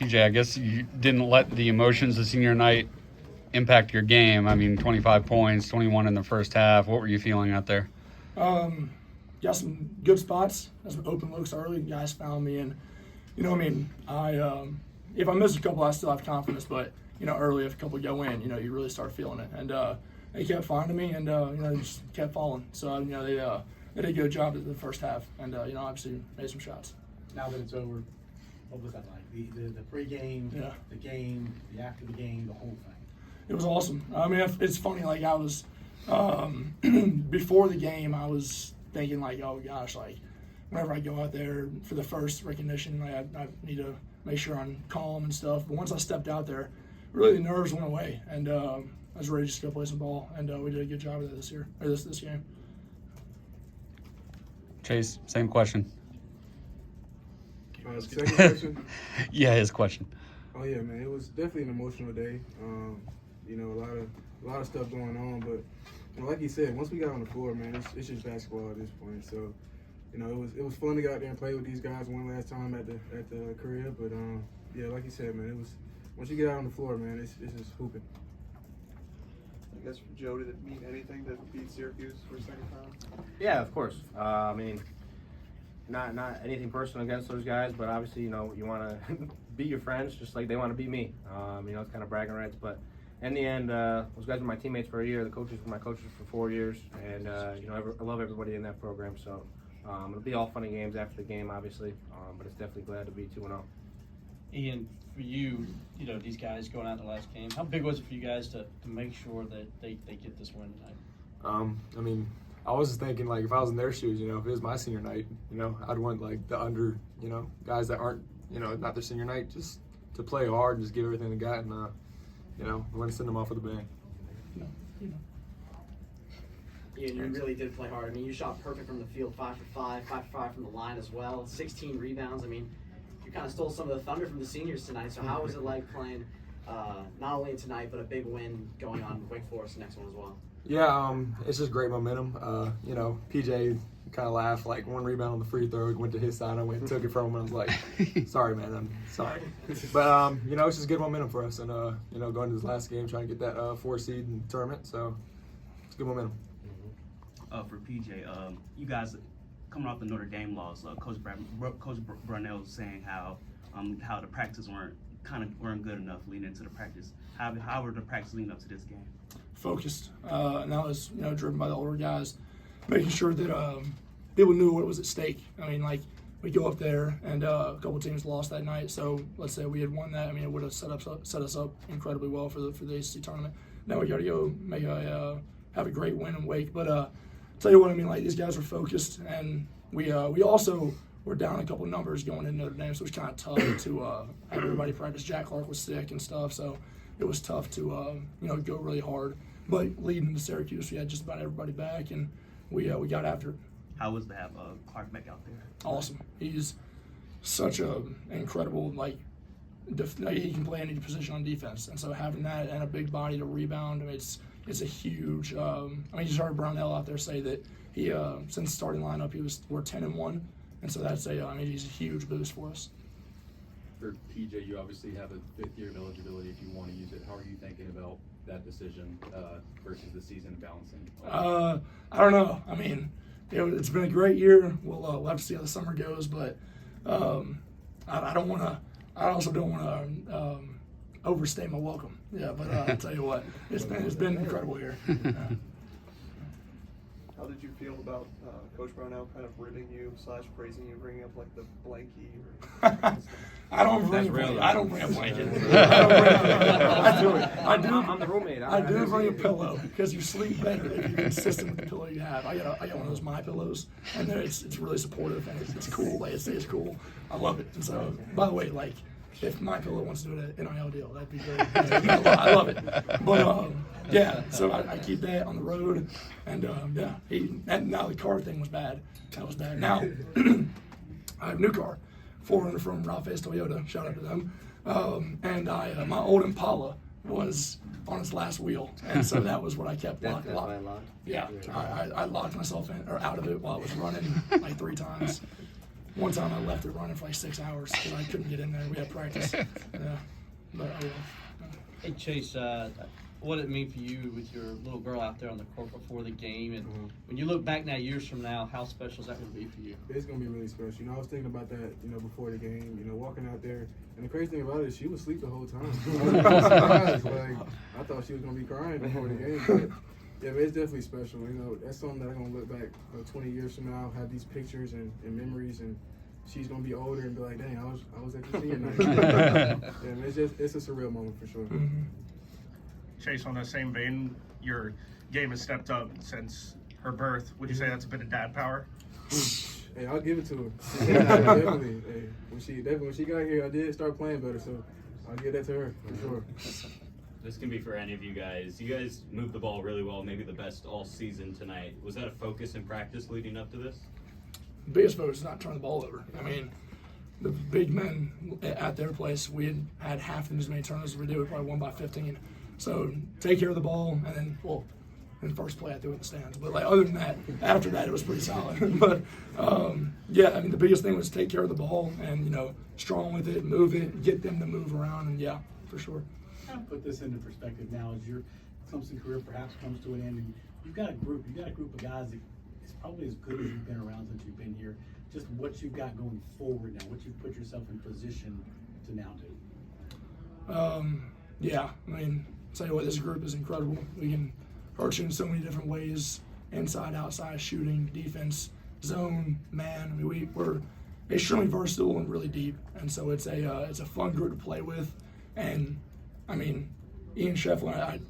PJ, I guess you didn't let the emotions of senior night impact your game. I mean, 25 points, 21 in the first half. What were you feeling out there? Got some good spots, got some open looks early. Guys found me, and if I miss a couple, I still have confidence. But early if a couple go in, you really start feeling it. And they kept finding me, and they just kept falling. So they did a good job at the first half, and obviously made some shots. Now that it's over, what was that like? The pregame, the game, the after the game, the whole thing. It was awesome. I mean, it's funny. Like I was before the game, I was thinking like, oh gosh, like whenever I go out there for the first recognition, I need to make sure I'm calm and stuff. But once I stepped out there, really the nerves went away, and I was ready to just go play some ball. And we did a good job of that this year, or this game. Chase, same question. Second question? Yeah, his question. Oh yeah, man, it was definitely an emotional day. A lot of stuff going on, but like you said, once we got on the floor, man, it's just basketball at this point. So, it was fun to go out there and play with these guys one last time at the career. But yeah, like you said, man, it was once you get out on the floor, man, it's just hooping. I guess for Joe, did it mean anything to beat Syracuse for a second time? Yeah, of course. I mean, not anything personal against those guys, but obviously, you want to beat your friends just like they want to beat me. It's kind of bragging rights, but in the end, those guys were my teammates for a year. The coaches were my coaches for 4 years, and I love everybody in that program. So it'll be all fun and games after the game, obviously, but it's definitely glad to be 2-0. Ian, for you, these guys going out in the last game, how big was it for you guys to make sure that they get this win tonight? I mean, I was just thinking, like, if I was in their shoes, if it was my senior night, I'd want, like, the under, guys that aren't, not their senior night, just to play hard and just give everything they got, and, we want to send them off with a bang. Ian, you really did play hard. I mean, you shot perfect from the field, 5 for 5, 5 for 5 from the line as well, 16 rebounds. I mean, you kind of stole some of the thunder from the seniors tonight. So how was it like playing not only tonight, but a big win going on Wake Forest next one as well? Yeah, it's just great momentum. PJ kind of laughed, like one rebound on the free throw, went to his side, I went and took it from him, and I was like, sorry, man, I'm sorry. But, it's just good momentum for us, and, going to this last game, trying to get that 4 seed in the tournament, so it's good momentum. For PJ, you guys coming off the Notre Dame loss, Coach Brunell was saying how the practices weren't good enough leading into the practice. How were the practice leading up to this game? Focused, and that was driven by the older guys, making sure that people knew what was at stake. I mean, like we go up there and a couple teams lost that night, so let's say we had won that. I mean, it would have set us up incredibly well for the ACC tournament. Now we got to go have a great win in Wake, but tell you what, I mean, like these guys were focused, and we also were down a couple numbers going into Notre Dame, so it was kind of tough to have everybody practice. Jack Clark was sick and stuff, so it was tough to go really hard. But leading to Syracuse, we had just about everybody back, and we got after it. How was to have Clark back out there? Awesome. He's such an incredible, he can play any position on defense, and so having that and a big body to rebound, I mean, it's a huge. You just heard Brownell out there say that he since the starting lineup we're 10-1, and so that's he's a huge boost for us. For PJ, you obviously have a 5th year of eligibility if you want to use it. How are you thinking about that decision versus the season balancing? I don't know. I mean, it's been a great year. We'll have to see how the summer goes, but I don't want to. I also don't want to overstay my welcome. Yeah, but I'll tell you what, it's been incredible here. How did you feel about Coach Brownell kind of ribbing you / praising you, bringing up like the blankie? I don't bring a blanket. I do. I'm the roommate. I do bring a pillow because you sleep better if you're consistent with the pillow you have. I got one of those My Pillows, and it's really supportive and it's cool. Like it stays cool. I love it. And so, by the way, if My Pillow wants to do an NIL deal, that'd be great. I love it. But yeah, so I keep that on the road, and and now the car thing was bad. That was bad. Now I have a new car, 400 from Ralph's Toyota. Shout out to them. And my old Impala was on its last wheel, and so that was what I kept locked. Yeah, I locked myself in or out of it while I was running 3 times. One time I left it running for like 6 hours because I couldn't get in there. We had practice. Yeah. But, Hey, Chase, what did it mean for you with your little girl out there on the court before the game? And when you look back now, years from now, how special is that going to be for you? It's going to be really special. You know, I was thinking about that, you know, before the game, you know, walking out there. And the crazy thing about it is she was asleep the whole time. I was surprised. Like, I thought she was going to be crying before the game. But, yeah, but it's definitely special. You know, that's something that I'm going to look back 20 years from now, have these pictures and memories, and she's going to be older and be like, dang, I was at the senior night. Yeah, man, it's a surreal moment for sure. Mm-hmm. Chase, on that same vein, your game has stepped up since her birth. Would you say that's a bit of dad power? Hey, I'll give it to her. Definitely. Hey, when she got here, I did start playing better, so I'll give that to her for sure. This can be for any of you guys. You guys moved the ball really well, maybe the best all season tonight. Was that a focus in practice leading up to this? The biggest focus is not turning the ball over. I mean, the big men at their place, we had half as many turnovers as we did. We probably won by 15. So take care of the ball, and then, well, in the first play I threw it in the stands. But like other than that, after that it was pretty solid. But yeah, I mean the biggest thing was take care of the ball and, you know, strong with it, move it, get them to move around, and yeah, for sure. Kind of put this into perspective now as your Clemson career perhaps comes to an end, and you've got a group of guys that is probably as good as you've been around since you've been here. Just what you've got going forward now, what you've put yourself in position to now do. Yeah, I mean, tell you what, this group is incredible. We can hurt you in so many different ways: inside, outside, shooting, defense, zone, man. I mean, we're extremely versatile and really deep, and so it's a fun group to play with. And I mean, Ian Shefflin,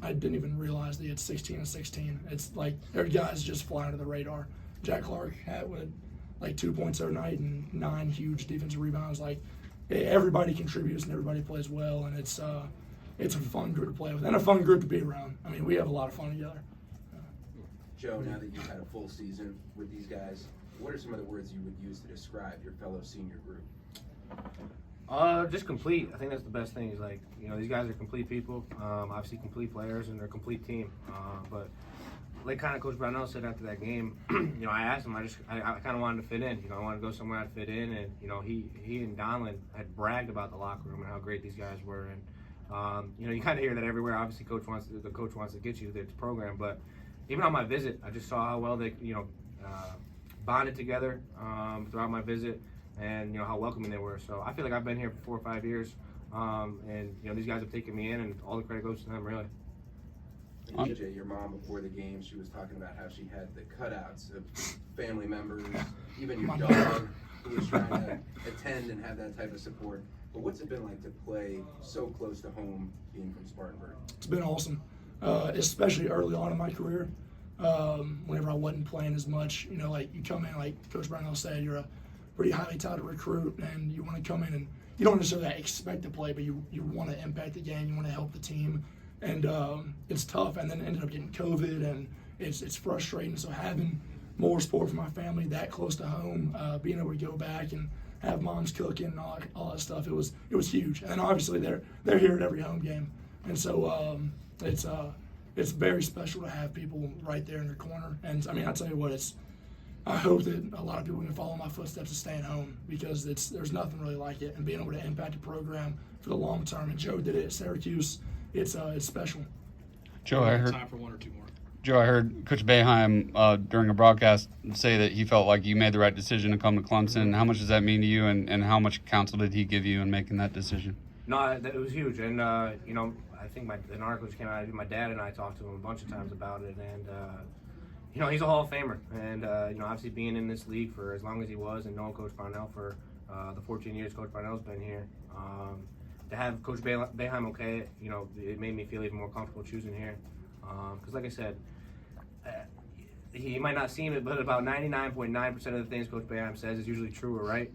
I didn't even realize that he had 16 and 16. It's like their guys just fly under the radar. Jack Clark had like 2 points every night and 9 huge defensive rebounds. Like everybody contributes and everybody plays well, and it's a fun group to play with and a fun group to be around. I mean, we have a lot of fun together. Joe, now that you've had a full season with these guys, what are some of the words you would use to describe your fellow senior group? Just complete. I think that's the best thing. Is like, you know, these guys are complete people, obviously complete players, and they're a complete team. But like kind of Coach Brownell said after that game, you know, I asked him, I kind of wanted to fit in. You know, I wanted to go somewhere I'd fit in, and you know, he and Donlin had bragged about the locker room and how great these guys were, and you know, you kind of hear that everywhere. Obviously, the coach wants to get you to the program, but even on my visit, I just saw how well they, you know, bonded together throughout my visit. And you know how welcoming they were. So I feel like I've been here for 4 or 5 years, and you know these guys have taken me in, and all the credit goes to them, really. PJ, your mom before the game, she was talking about how she had the cutouts of family members, even your dog, who was trying to attend and have that type of support. But what's it been like to play so close to home, being from Spartanburg? It's been awesome, especially early on in my career. Whenever I wasn't playing as much, you know, like you come in, like Coach Brownell said, you're a pretty highly touted recruit, and you want to come in and you don't necessarily expect to play, but you want to impact the game, you want to help the team, and it's tough. And then ended up getting COVID, and it's frustrating. So having more support from my family that close to home, being able to go back and have moms cooking and all that stuff, it was huge. And then obviously they're here at every home game, and so it's very special to have people right there in your corner. And I mean, I tell you what, I hope that a lot of people can follow my footsteps and staying home, because there's nothing really like it, and being able to impact a program for the long term. And Joe did it at Syracuse. It's special. Joe, I heard time for 1 or 2 more. Joe, I heard Coach Boeheim say during a broadcast say that he felt like you made the right decision to come to Clemson. How much does that mean to you, and how much counsel did he give you in making that decision? No, it was huge, and you know, I think an article just came out. My dad and I talked to him a bunch of times about it, and you know, he's a Hall of Famer, and you know, obviously being in this league for as long as he was, and knowing Coach Brownell for the 14 years Coach Brownell's been here, to have Coach Boeheim okay, you know, it made me feel even more comfortable choosing here, because like I said, he might not seem it, but about 99.9% of the things Coach Boeheim says is usually true or right,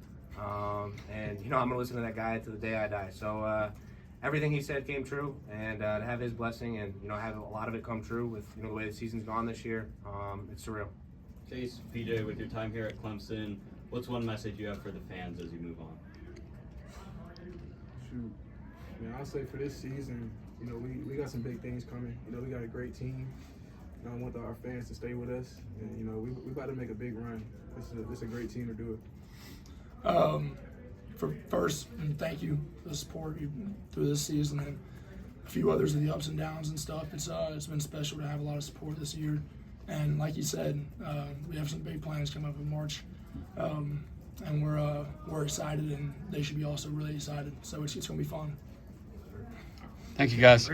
and you know, I'm gonna listen to that guy to the day I die. So everything he said came true, and to have his blessing and, you know, have a lot of it come true with, you know, the way the season's gone this year, it's surreal. Chase, PJ, with your time here at Clemson, what's one message you have for the fans as you move on? Shoot, man, I'll say for this season, you know, we got some big things coming. You know, we got a great team. You know, I want our fans to stay with us, and you know, we about to make a big run. It's a great team to do it. For first, and thank you for the support through this season and a few others of the ups and downs and stuff. It's been special to have a lot of support this year. And like you said, we have some big plans coming up in March. And we're excited, and they should be also really excited. So it's going to be fun. Thank you, guys.